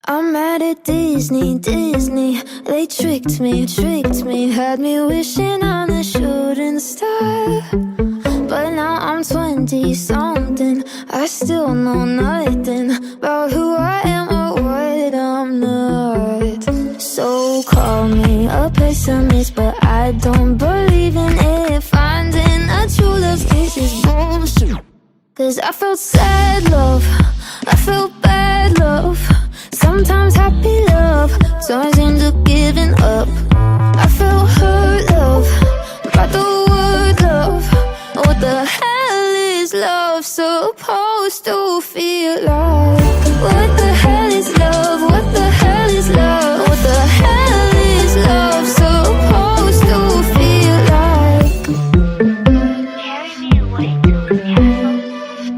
I'm mad at Disney, Disney. They tricked me, had me wishing on a shooting star. But now I'm 20-something, I still know nothing about who I am or what I'm not. So call me a pessimist, but I don't believe in it. Finding a true love kiss is bullshit. Cause I felt sad love, I felt bad love, sometimes happy love turns into giving up. I felt hurt love, by the word love. What the hell is love supposed to feel like? What the hell is love? What the hell is love? What the hell is love supposed to feel like? Carry me away to the castle,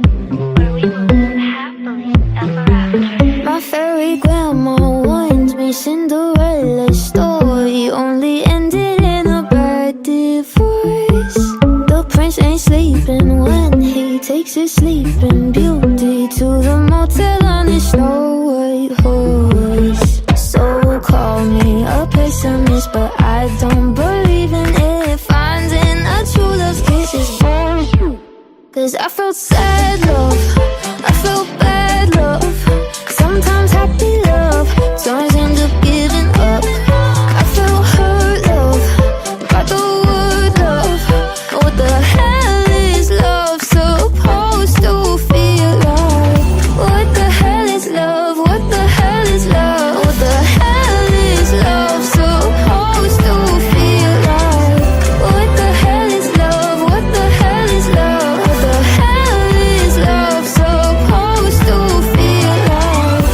where we will live happily ever after. My fairy grandma warned me Cinderella's story only ended in a bad divorce. The prince ain't sleeping when he takes his sleeping beauty to the motel on his Snow White horse. So call me a pessimist, but I don't believe in it. Finding a true love kiss is bullshit. Cause I felt sad love, I felt bad love, sometimes happy love turns into giving up. I felt hurt love, by the word love. What the hell is love supposed to feel like? What the hell is love? What the hell is love? What the hell is love supposed to feel like? What the hell is love? What the hell is love? What the hell is love supposed to feel like?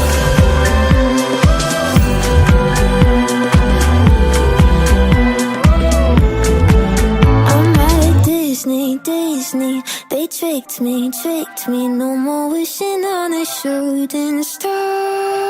I'm mad at Disney, Disney. They tricked me, no more wishing on a shooting star.